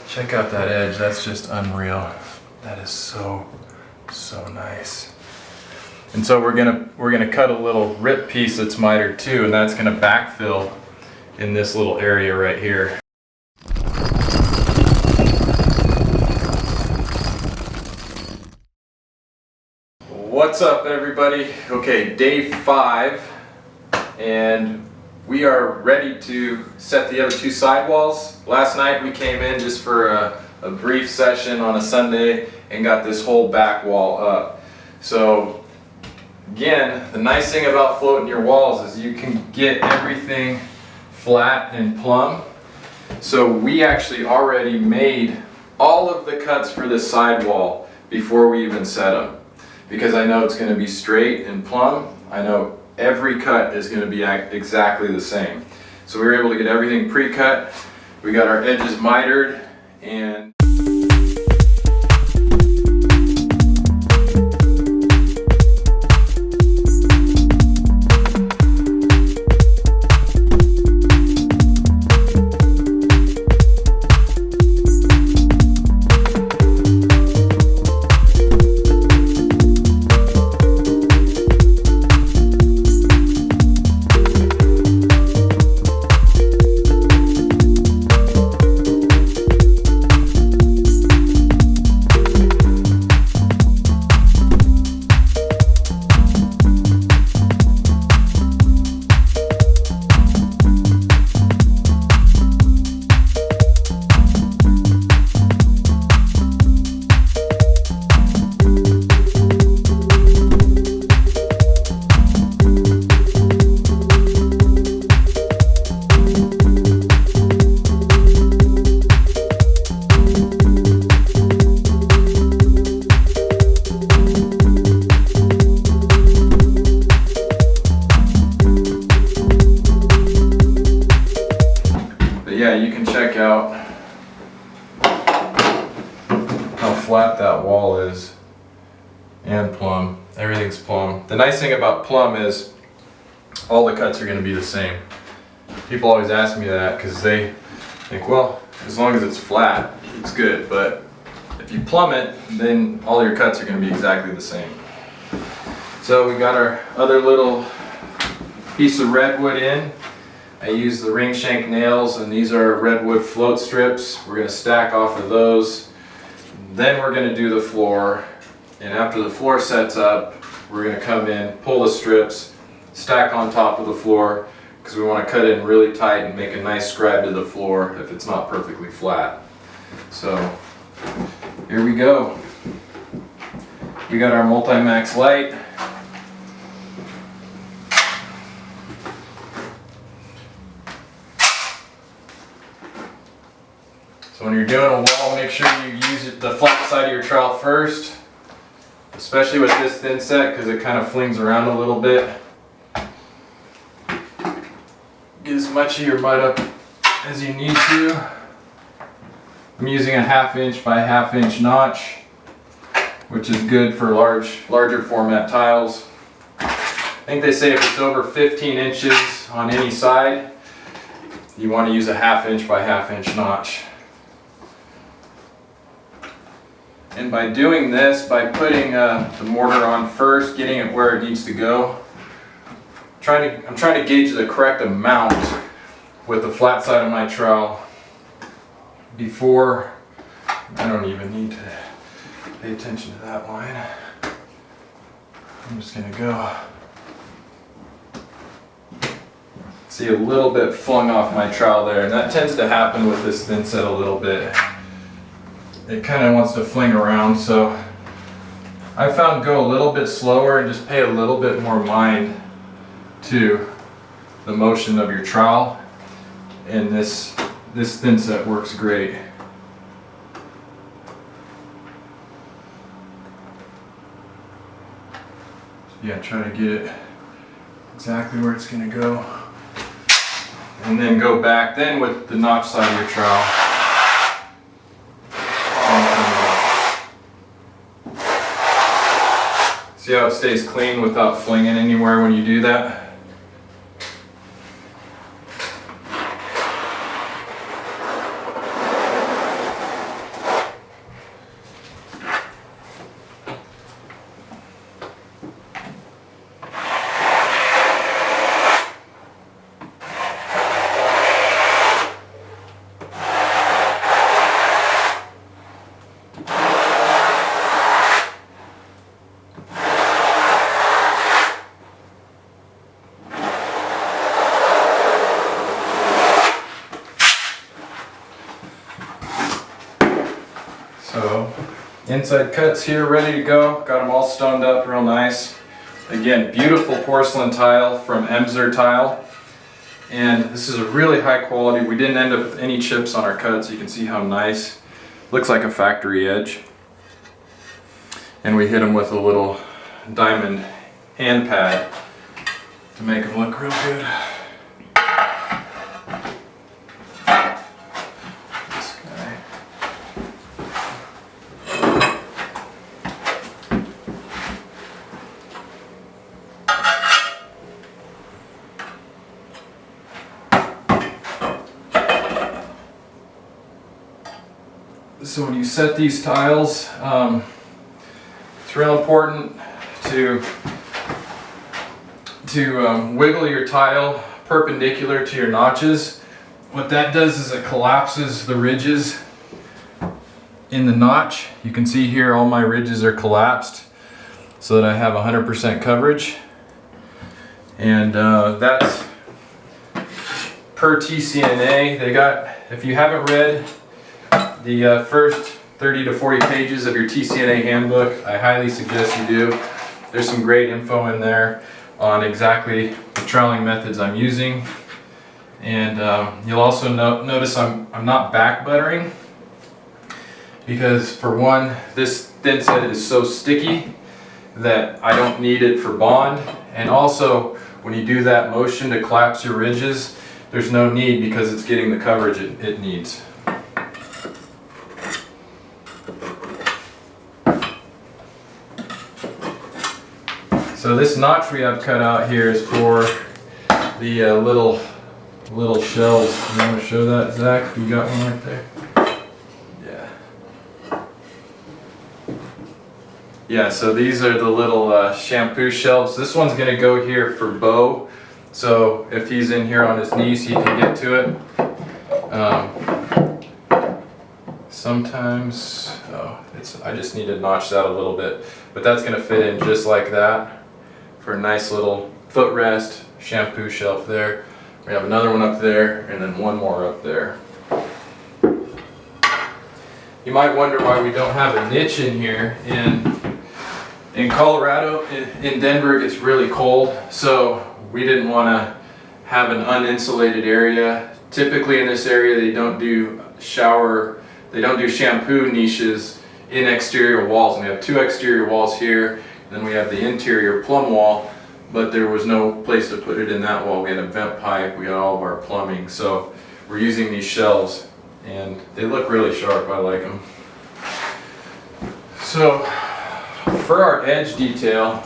Check out that edge, that's just unreal. That is so nice. And so we're gonna cut a little rip piece that's mitered too, and that's gonna backfill in this little area right here. What's up, everybody? Okay, day 5, and we are ready to set the other 2 sidewalls. Last night we came in just for a brief session on a Sunday and got this whole back wall up. So again, the nice thing about floating your walls is you can get everything flat and plumb. So we actually already made all of the cuts for this sidewall before we even set them. Because I know it's going to be straight and plumb, I know every cut is going to be exactly the same. So we were able to get everything pre-cut. We got our edges mitered, and yeah, you can check out how flat that wall is and plumb. Everything's plumb. The nice thing about plumb is all the cuts are going to be the same. People always ask me that because they think, well, as long as it's flat, it's good. But if you plumb it, then all your cuts are going to be exactly the same. So we got our other little piece of redwood in. I use the ring shank nails, and these are redwood float strips. We're going to stack off of those. Then we're going to do the floor, and after the floor sets up, we're going to come in, pull the strips, stack on top of the floor, because we want to cut in really tight and make a nice scribe to the floor if it's not perfectly flat. So here we go. We got our Multi-Max light. So when you're doing a wall, make sure you use the flat side of your trowel first, especially with this thinset because it kind of flings around a little bit. Get as much of your mud up as you need to. I'm using a 1/2 inch by 1/2 inch notch, which is good for larger format tiles. I think they say if it's over 15 inches on any side, you want to use a 1/2 inch by 1/2 inch notch. And by doing this, by putting the mortar on first, getting it where it needs to go, I'm trying to gauge the correct amount with the flat side of my trowel before. I don't even need to pay attention to that line. I'm just going to go. See a little bit flung off my trowel there, and that tends to happen with this thinset a little bit. It kind of wants to fling around, so I found go a little bit slower and just pay a little bit more mind to the motion of your trowel, and this thinset works great. Yeah, try to get it exactly where it's going to go, and then go back then with the notch side of your trowel. See how it stays clean without flinging anywhere when you do that? So inside cuts here ready to go. Got them all stoned up real nice. Again, beautiful porcelain tile from Emser Tile. And this is a really high quality. We didn't end up with any chips on our cuts. You can see how nice. Looks like a factory edge. And we hit them with a little diamond hand pad to make them look real good. This guy. So when you set these tiles, it's real important to wiggle your tile perpendicular to your notches. What that does is it collapses the ridges in the notch. You can see here all my ridges are collapsed so that I have 100% coverage. And that's per TCNA. They got, if you haven't read the first 30 to 40 pages of your TCNA handbook, I highly suggest you do. There's some great info in there on exactly the troweling methods I'm using. And you'll also notice I'm not back buttering, because for one, this thinset is so sticky that I don't need it for bond. And also, when you do that motion to collapse your ridges, there's no need because it's getting the coverage it needs. So this notch we have cut out here is for the little shells. You want to show that, Zach? You got one right there? Yeah. Yeah, so these are the little shampoo shelves. This one's going to go here for Bo. So if he's in here on his knees, he can get to it. Sometimes, I just need to notch that a little bit. But that's going to fit in just like that. For a nice little footrest, shampoo shelf there. We have another one up there, and then one more up there. You might wonder why we don't have a niche in here. In Colorado, in Denver, it's really cold, so we didn't want to have an uninsulated area. Typically in this area, they don't do shampoo niches in exterior walls. And we have two exterior walls here. Then we have the interior plumb wall, but there was no place to put it in that wall. We had a vent pipe, we got all of our plumbing. So we're using these shelves, and they look really sharp. I like them. So for our edge detail,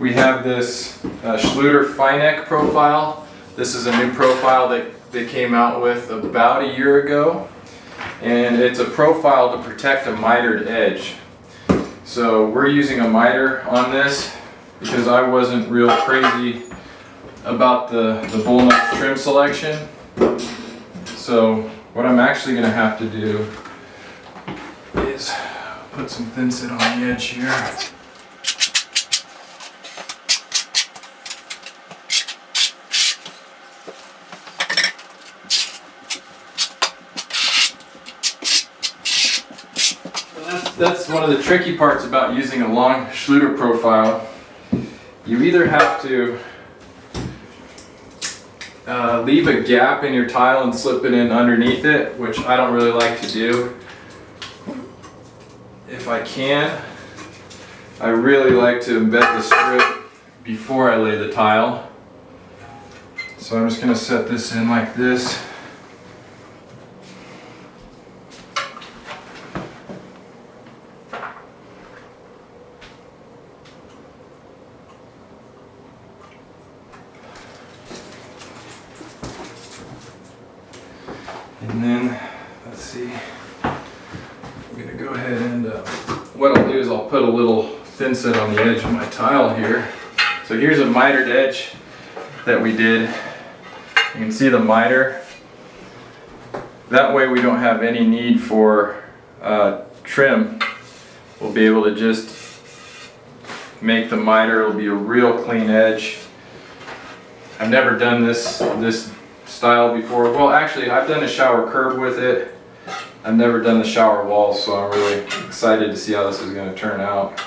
we have this Schluter Finec profile. This is a new profile that they came out with about a year ago. And it's a profile to protect a mitered edge. So we're using a miter on this because I wasn't real crazy about the BULLNOSE trim selection. So what I'm actually going to have to do is put some thinset on the edge here. That's one of the tricky parts about using a long Schluter profile. You either have to leave a gap in your tile and slip it in underneath it, which I don't really like to do. If I can, I really like to embed the strip before I lay the tile. So I'm just going to set this in like this. And then, let's see, I'm going to go ahead and what I'll do is I'll put a little thinset on the edge of my tile here. So here's a mitered edge that we did. You can see the miter. That way we don't have any need for trim. We'll be able to just make the miter. It'll be a real clean edge. I've never done this style before. Well, actually, I've done a shower curb with it, I've never done the shower walls, so I'm really excited to see how this is going to turn out.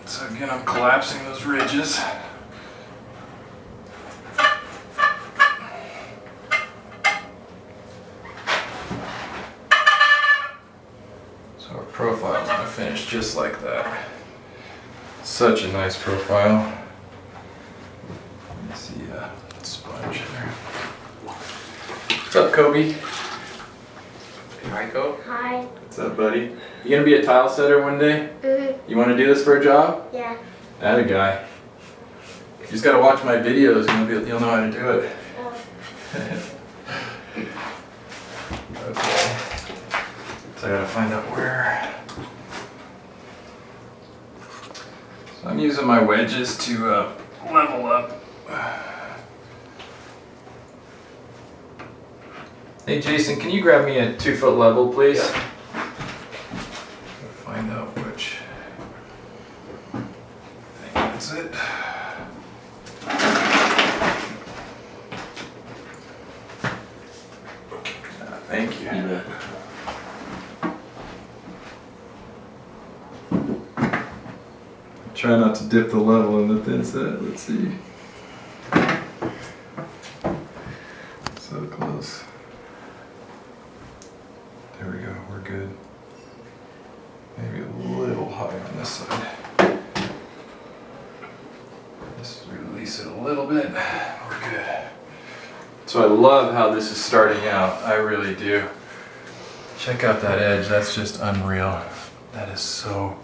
So again, I'm collapsing those ridges. So our profile is going to finish just like that. Such a nice profile. Let me see sponge there. What's up, Kobe? Hi, Kobe. Hi. What's up, buddy? You gonna be a tile setter one day? Mm-hmm. You want to do this for a job? Yeah. Atta guy. You just gotta watch my videos and you'll know how to do it. Okay. So I gotta find out where. So I'm using my wedges to level up. Hey Jason, can you grab me a 2-foot level, please? Yeah. Find out which. I think that's it. Thank you. Try not to dip the level in the thinset. Let's see. So close. There we go, we're good. Maybe a little high on this side. Just release it a little bit. We're good. So I love how this is starting out. I really do. Check out that edge. That's just unreal. That is so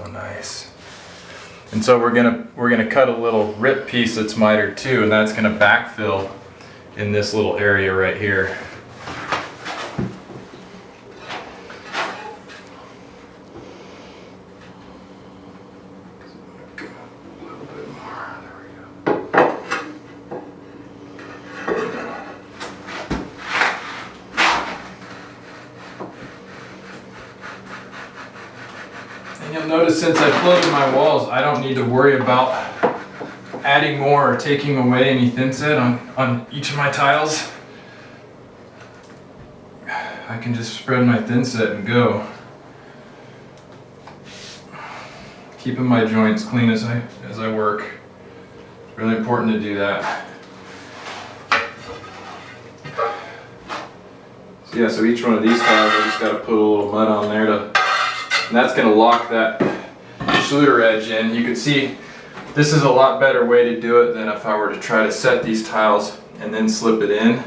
nice. And so we're gonna cut a little rip piece that's mitered too, and that's gonna backfill in this little area right here. And you'll notice since I floated my walls, I don't need to worry about adding more or taking away any thinset on each of my tiles. I can just spread my thinset and go. Keeping my joints clean as I work. Really important to do that. So yeah, so each one of these tiles, I just got to put a little mud on there and that's going to lock that Schluter edge in. You can see this is a lot better way to do it than if I were to try to set these tiles and then slip it in.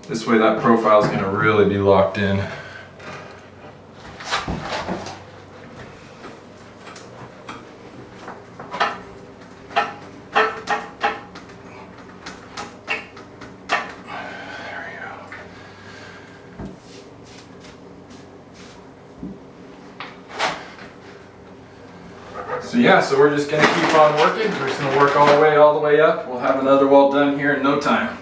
This way that profile is going to really be locked in. So yeah, so we're just gonna keep on working. We're just gonna work all the way up. We'll have another wall done here in no time.